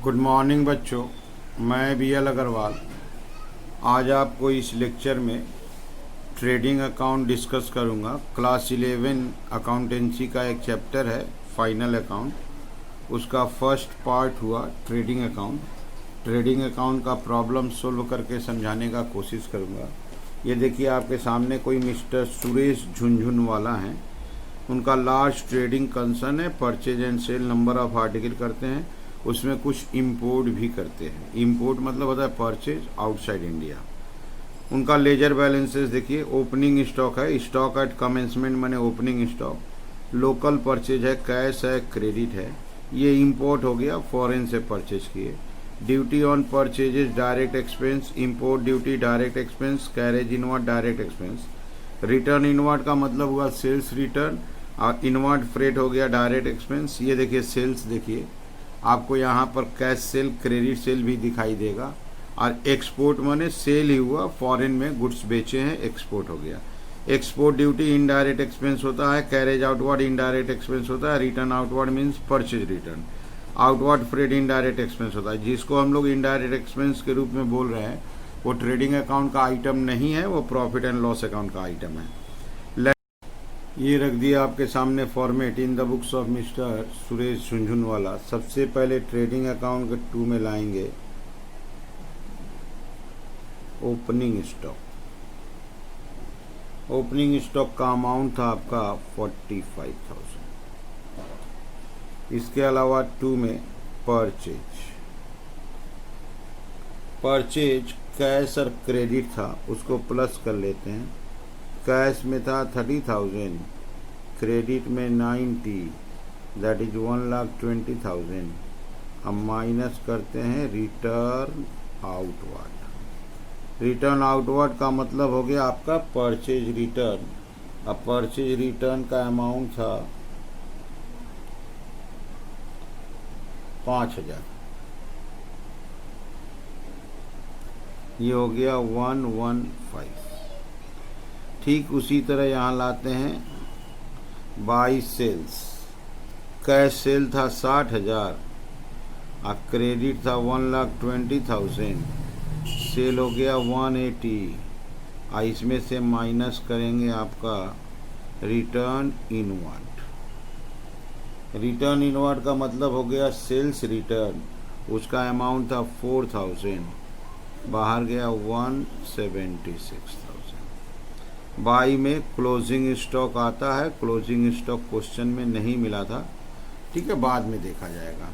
Good morning बच्चों, मैं BL Agarwal आज आपको इस लेक्चर में ट्रेडिंग अकाउंट डिस्कस करूंगा। क्लास 11 अकाउंटेंसी का एक चैप्टर है फाइनल अकाउंट, उसका फर्स्ट पार्ट हुआ ट्रेडिंग अकाउंट। ट्रेडिंग अकाउंट का प्रॉब्लम सोल्व करके समझाने का कोशिश करूंगा। ये देखिए आपके सामने कोई मिस्टर सुरेश झुनझुनवाला हैं। उनका लार्ज ट्रेडिंग कंसर्न है, purchase and sale, number of article करते हैं, उसमें कुछ इंपोर्ट भी करते हैं। इंपोर्ट मतलब होता है परचेज आउटसाइड इंडिया। उनका लेजर बैलेंसेस देखिए, ओपनिंग स्टॉक है, स्टॉक एट कमेंसमेंट माने ओपनिंग स्टॉक, लोकल परचेज है, कैश है, क्रेडिट है, ये इंपोर्ट हो गया, फॉरेन से परचेज किए। Duty on purchases direct expense, import duty direct expense, carriage inward direct expense. Return inward का मतलब हुआ सेल्स रिटर्न, और इनवर्ड फ्रेट हो गया डायरेक्ट एक्सपेंस। ये देखिए सेल्स, देखिए आपको यहाँ पर कैश सेल क्रेडिट सेल भी दिखाई देगा। और एक्सपोर्ट माने सेल ही हुआ, फॉरेन में गुड्स बेचे हैं, एक्सपोर्ट हो गया। एक्सपोर्ट ड्यूटी इनडायरेक्ट एक्सपेंस होता है, कैरेज आउटवर्ड इनडायरेक्ट एक्सपेंस होता है, return outward means purchase return, outward freight indirect expense होता है। जिसको हम लोग इनडायरेक्ट एक्सपेंस के रूप में बोल रहे हैं वो ट्रेडिंग अकाउंट का आइटम नहीं है, वो प्रॉफिट एंड लॉस अकाउंट का आइटम है। ये रख दिया आपके सामने format in the books of mister Suresh Jhunjhunwala. सबसे पहले ट्रेडिंग अकाउंट के 2 में लाएंगे ओपनिंग स्टॉक। ओपनिंग स्टॉक का अमाउंट था आपका 45,000। इसके अलावा 2 में परचेज कैश और क्रेडिट था, उसको प्लस कर लेते हैं। कैश में था 30,000, क्रेडिट में 90, दैट इज 1,20,000। अब माइनस करते हैं रिटर्न आउटवर्ड। रिटर्न आउटवर्ड का मतलब हो गया आपका परचेज रिटर्न। अब परचेज रिटर्न का अमाउंट था 5,000, ये हो गया 115। ठीक उसी तरह यहाँ लाते हैं बाई सेल्स। कैश सेल था 60,000 और क्रेडिट था 1,20,000, सेल हो गया 180। और इसमें से माइनस करेंगे आपका रिटर्न इनवर्ड। रिटर्न इनवर्ड का मतलब हो गया सेल्स रिटर्न, उसका अमाउंट था 4,000, बाहर गया 176,000। बाई में क्लोजिंग स्टॉक आता है, क्लोजिंग स्टॉक क्वेश्चन में नहीं मिला था, ठीक है, बाद में देखा जाएगा।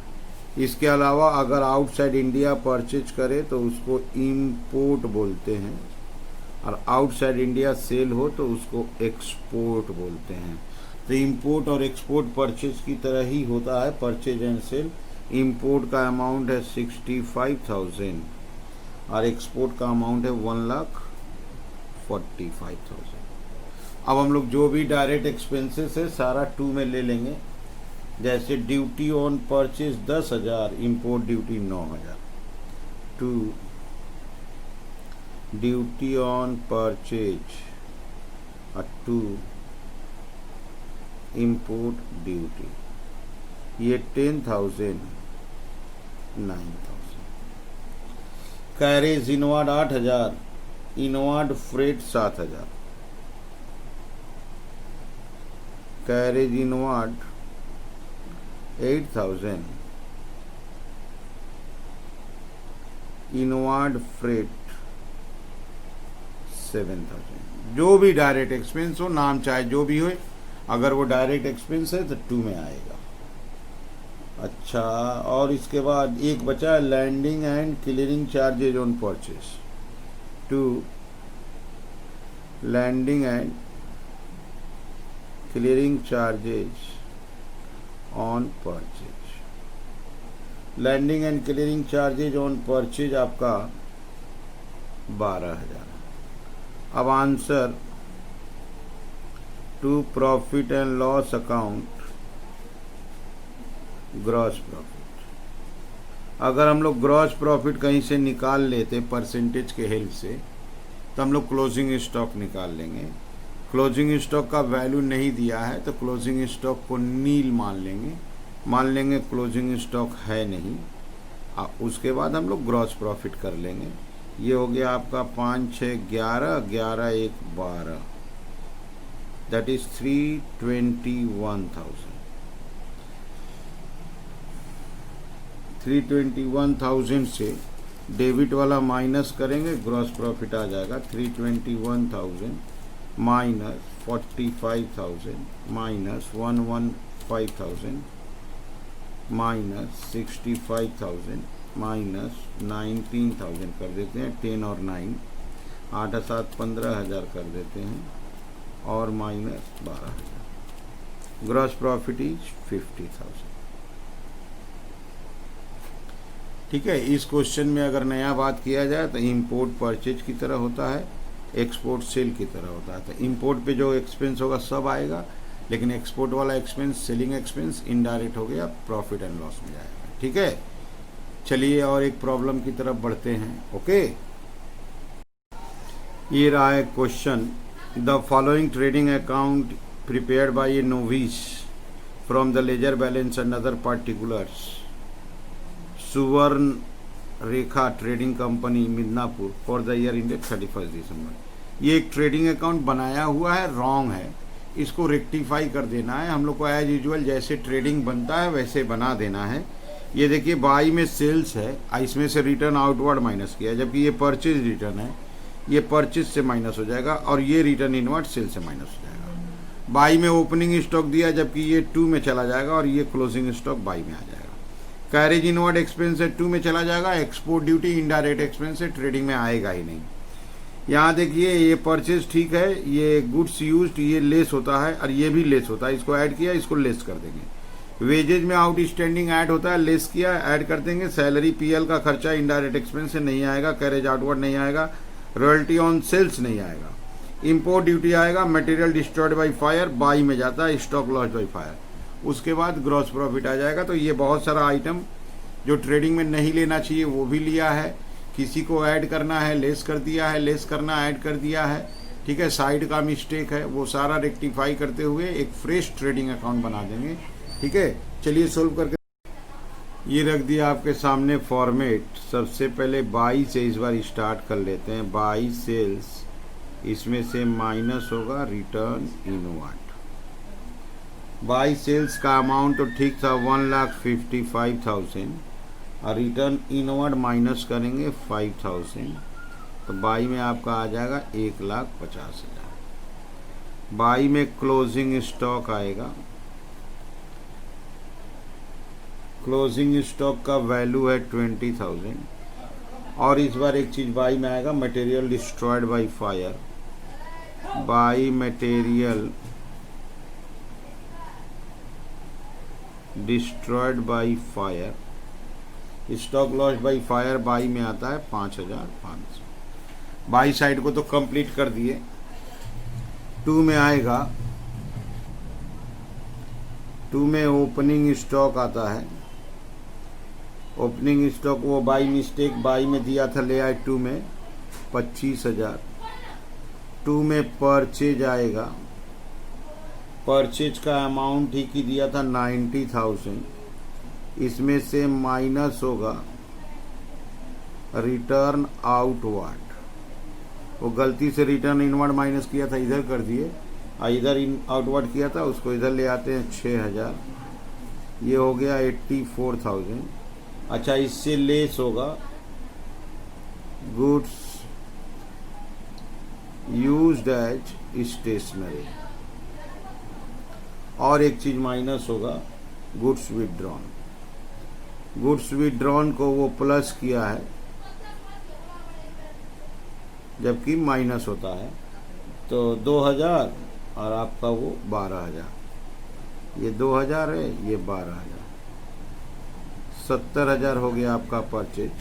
इसके अलावा अगर आउटसाइड इंडिया परचेज करे तो उसको इंपोर्ट बोलते हैं, और आउटसाइड इंडिया सेल हो तो उसको एक्सपोर्ट बोलते हैं। तो इंपोर्ट और एक्सपोर्ट परचेज की तरह ही होता है, परचेज एंड सेल। इंपोर्ट का अमाउंट है 65,000 और एक्सपोर्ट का अमाउंट है 1,45,000। अब हम लोग जो भी डायरेक्ट एक्सपेंसेस है सारा 2 में ले लेंगे। जैसे duty on purchase 10,000, import duty 9,000। 2 duty on purchase और 2 इंपोर्ट ड्यूटी, ये 10,000 9,000। Carriage inward 8,000, inward freight 7,000। Carriage inward 8,000, inward freight 7,000। जो भी डायरेक्ट एक्सपेंस हो, नाम चाहे जो भी हो, अगर वो डायरेक्ट एक्सपेंस है तो 2 में आएगा। अच्छा, और इसके बाद एक बचा landing and clearing charges on purchase. 2 landing and clearing charges on purchase. Landing and clearing charges on purchase आपका 12,000। अब answer to profit and loss account gross profit. अगर हम लोग ग्रॉस प्रॉफिट कहीं से निकाल लेते परसेंटेज के हेल्प से, तो हम लोग क्लोजिंग स्टॉक निकाल लेंगे। क्लोजिंग स्टॉक का वैल्यू नहीं दिया है तो क्लोजिंग स्टॉक को नील मान लेंगे क्लोजिंग स्टॉक है नहीं। उसके बाद हम लोग ग्रॉस प्रॉफिट कर लेंगे। ये हो गया आपका 5 6 11, 11 1 12, दैट इज 321,000। 321,000 से डेबिट वाला माइनस करेंगे, ग्रॉस प्रॉफिट आ जाएगा 321,000 माइनस 45,000 माइनस 115,000 माइनस 65,000 माइनस 19,000 कर देते हैं, 10 और 9, 8 7 15,000 कर देते हैं और माइनस 12,000। Gross profit is 50,000। ठीक है। इस क्वेश्चन में अगर नया बात किया जाए तो इंपोर्ट परचेज की तरह होता है, एक्सपोर्ट सेल की तरह होता है। तो इंपोर्ट पे जो एक्सपेंस होगा सब आएगा, लेकिन एक्सपोर्ट वाला एक्सपेंस सेलिंग एक्सपेंस इनडायरेक्ट हो गया, प्रॉफिट एंड लॉस में जाएगा। ठीक है, चलिए और एक प्रॉब्लम की तरफ बढ़ते हैं। ओके, ये रहा है question. The following trading account prepared by a novice from the ledger balance and other particulars, Suvarna Rekha trading company Midnapore for the year ended 31 December. ये एक ट्रेडिंग अकाउंट बनाया हुआ है, रॉन्ग है, इसको रेक्टिफाई कर देना है हम लोग को। एज यूजुअल जैसे ट्रेडिंग बनता है वैसे बना देना है। ये देखिए बाई में सेल्स है, इसमें से रिटर्न आउटवर्ड माइनस किया, जबकि ये परचेज रिटर्न है, ये परचेज से माइनस हो जाएगा और ये रिटर्न इनवर्ड सेल से माइनस हो जाएगा। बाई में ओपनिंग स्टॉक दिया, जबकि ये 2 में चला जाएगा और ये क्लोजिंग स्टॉक बाई में आ जाएगा। कैरेज इनवर्ड एक्सपेंस है 2 में चला जाएगा, एक्सपोर्ट ड्यूटी इनडायरेक्ट एक्सपेंस है, ट्रेडिंग में आएगा ही नहीं। यहाँ देखिए ये परचेज ठीक है, ये गुड्स यूज्ड ये लेस होता है और ये भी लेस होता है, इसको ऐड किया, इसको लेस कर देंगे। वेजेज में आउटस्टैंडिंग ऐड होता है, लेस किया, ऐड कर देंगे। सैलरी पीएल का खर्चा इनडायरेक्ट एक्सपेंस से नहीं आएगा, कैरेज आउटवर्ड नहीं आएगा, रॉयल्टी ऑन सेल्स नहीं आएगा, इंपोर्ट ड्यूटी आएगा, material destroyed by fire by में जाता है, स्टॉक लॉस बाई फायर, उसके बाद ग्रॉस प्रॉफिट आ जाएगा। तो ये बहुत सारा आइटम जो ट्रेडिंग में नहीं लेना चाहिए वो भी लिया है, किसी को ऐड करना है लेस कर दिया है, लेस करना ऐड कर दिया है। ठीक है, साइड का मिस्टेक है वो सारा रेक्टिफाई करते हुए एक फ्रेश ट्रेडिंग अकाउंट बना देंगे। ठीक है, चलिए सोल्व करके ये रख दिया आपके सामने फॉर्मेट। सबसे पहले बाई से इस बार स्टार्ट कर लेते हैं। बाई सेल्स, इसमें से माइनस होगा रिटर्न इनवर्ड। बाई सेल्स का अमाउंट तो ठीक था 1,55,000 और रिटर्न इनवर्ड माइनस करेंगे 5,000, तो बाई में आपका आ जाएगा 1,50,000। बाई में क्लोजिंग स्टॉक आएगा, क्लोजिंग स्टॉक का वैल्यू है 20,000। और इस बार एक चीज बाई में आएगा, material destroyed by fire. By material destroyed by fire, stock loss by fire by में आता है 5,500। बाई साइड को तो कंप्लीट कर दिए। 2 में आएगा, 2 में ओपनिंग स्टॉक आता है। ओपनिंग स्टॉक वो बाई मिस्टेक बाई में दिया था, ले आए 2 में 25,000। 2 में परचेज आएगा, परचेज का अमाउंट ही की दिया था 90,000, इसमें से माइनस होगा रिटर्न आउटवर्ड। वो गलती से रिटर्न इनवर्ड माइनस किया था, इधर कर दिए, और इधर आउटवर्ड किया था उसको इधर ले आते हैं 6,000, ये हो गया 84,000। अच्छा, इससे लेस होगा गुड्स यूज्ड एज स्टेशनरी, और एक चीज माइनस होगा गुड्स विथड्रॉन। गुड्स विथड्रॉन को वो प्लस किया है जबकि माइनस होता है, तो 2,000 और आपका वो 12,000, ये 2,000 है, ये 12,000, 70,000 हो गया आपका परचेज।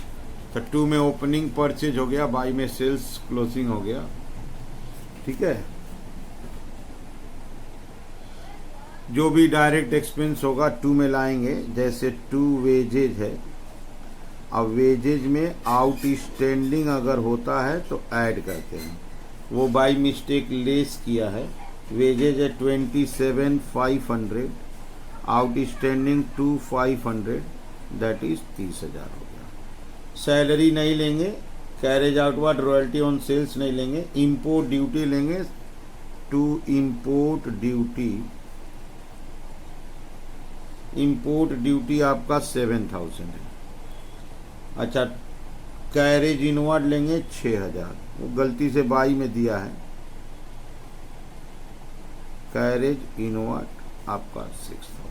तो 2 में ओपनिंग परचेज हो गया, बाई में सेल्स क्लोजिंग हो गया। ठीक है, जो भी डायरेक्ट एक्सपेंस होगा 2 में लाएंगे, जैसे 2 वेजेज है। अब वेजेज में आउटस्टैंडिंग अगर होता है तो ऐड करते हैं, वो बाई मिस्टेक लेस किया है। वेजेज है 27,500, आउटस्टैंडिंग 2,500, दैट इज 30,000 हो गया। सैलरी नहीं लेंगे, carriage outward royalty on sales नहीं लेंगे, इंपोर्ट ड्यूटी लेंगे। टू इंपोर्ट ड्यूटी आपका 7,000 है। अच्छा, कैरेज इनवर्ड लेंगे 6,000, वो गलती से बाई में दिया है। कैरेज इनवर्ड आपका 6,000।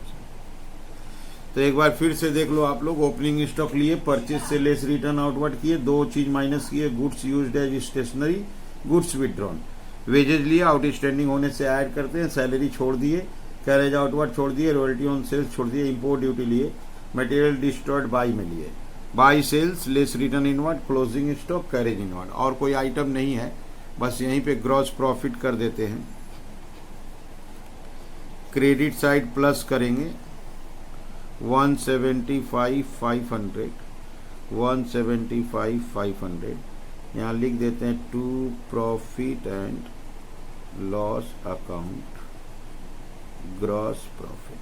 तो एक बार फिर से देख लो आप लोग। ओपनिंग स्टॉक लिए, परचेज से लेस रिटर्न आउटवर्ड किए, दो चीज माइनस किए, goods used as stationery, goods withdrawn. Wages लिए, आउटस्टैंडिंग होने से ऐड करते हैं, सैलरी छोड़ दिए, कैरेज आउटवर्ड छोड़ दिए, रॉयल्टी ऑन सेल्स छोड़ दिए, इंपोर्ट ड्यूटी लिए, मटेरियल डिस्ट्रॉयड बाई में लिए, by sales less return inward, closing stock, carriage inward. और कोई आइटम नहीं है, बस यहीं पे ग्रॉस प्रॉफिट कर देते हैं। क्रेडिट साइड प्लस करेंगे 175,500, 175,500 यहाँ लिख देते हैं to profit and loss account, gross profit.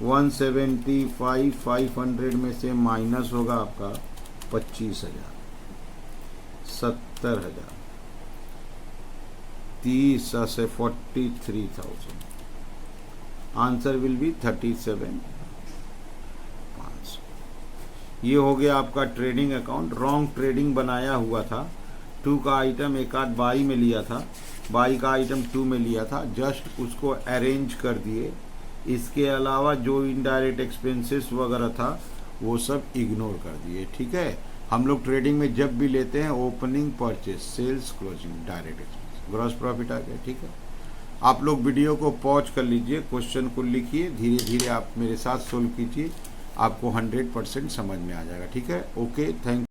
175,500 में से माइनस होगा आपका 25,000, 70,000, 30 से 43,000। Answer will be 37,500। ये हो गया आपका ट्रेडिंग अकाउंट। रॉन्ग ट्रेडिंग बनाया हुआ था। 2 का आइटम एक आध बाई में लिया था, बाई का आइटम 2 में लिया था, जस्ट उसको अरेंज कर दिए। इसके अलावा जो इनडायरेक्ट एक्सपेंसेस वगैरह था वो सब इग्नोर कर दिए। ठीक है, हम लोग ट्रेडिंग में जब भी लेते हैं opening, purchase, sales, closing, direct expense, gross profit आ गया। ठीक है, आप लोग वीडियो को पॉज कर लीजिए, क्वेश्चन को लिखिए, धीरे धीरे आप मेरे साथ सोल्व कीजिए, आपको 100% समझ में आ जाएगा। ठीक है, ओके, थैंक